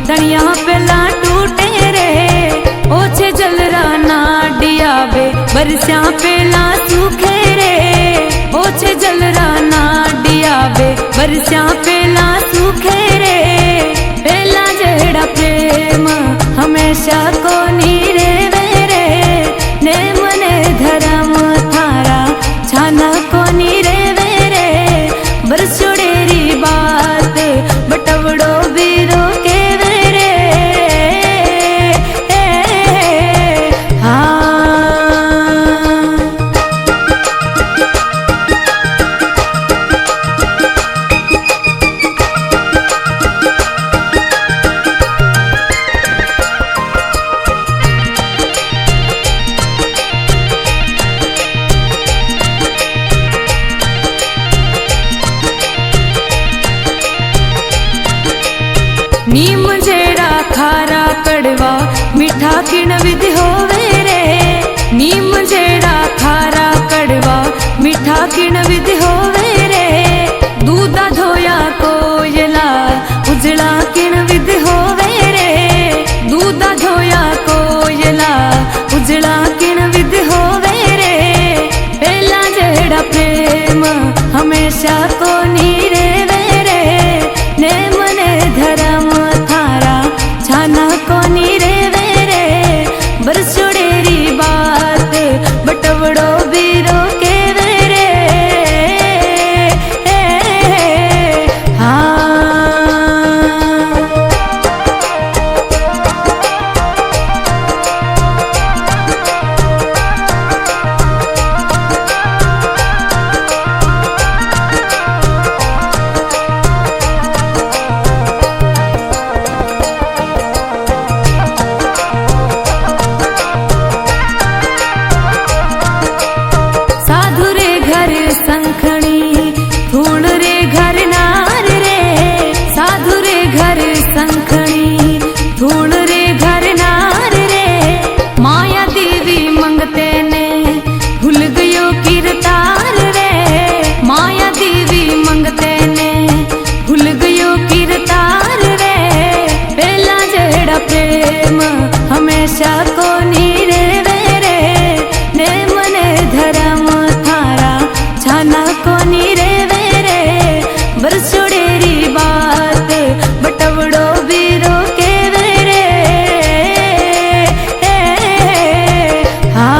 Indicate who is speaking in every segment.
Speaker 1: तनिया पेला टूटे रे ओछे जलरा ना डियावे बरस्या पेला सूखे रे ओछे जलरा ना डियावे बरस्या पेला सूखे रे पेला जेड़ा प्रेम हमेशा कोनी रे रे ने मने धर्म थारा छाना कोनी रे रे बरसोड़ेरी बात बटवड़ो बीरो के रे हाँ। नीम जेड़ा खारा कड़वा मीठा किण विधि होवे रे नीम जेड़ा खारा कड़वा मीठा किण विधि होवे रे दूधा धोया कोयला उजला किण विधि होवे रे दूधा धोया कोयला उजला किण विधि होवे रे पेला जेड़ा प्रेम हमेशा कोनी रे रे ने मने धर्म थारा छाना कोनी रे रे बरसोड़ेरी बात बटवड़ो बीरो के रे हाँ। साधु रे घर संखणी धूण रे घर नार रे साधु रे घर संखणी धूण रे घर नार रे माया देवी मंगते ने भूल गयो किरतार रे माया देवी मंगते ने भूल गयो किरतार रे पेला जेड़ा प्रेम हमेशा कोनी रे रे ने मने धर्म थारा छाना कोनी रे रे बरसोड़ेरी बात बटवड़ो बीरो के रे हाँ।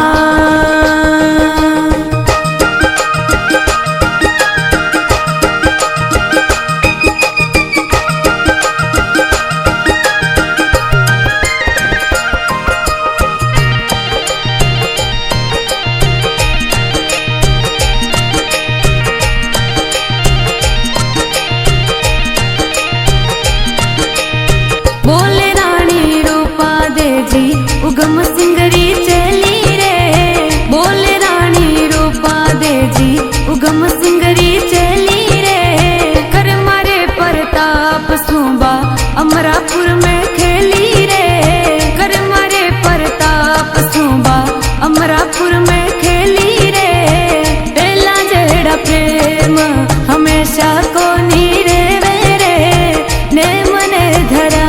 Speaker 1: बोले रानी रूपा दे जी उगम सिंगरी चली रे बोले रानी रूपा दे जी उगम सिंगरी चली रे कर मारे प्रताप सुबा अमरापुर में खेली रे कर मारे प्रताप सुबा अमरापुर में खेली रे पेला जेड़ा प्रेम हमेशा कोनी रे रे ने मने धरा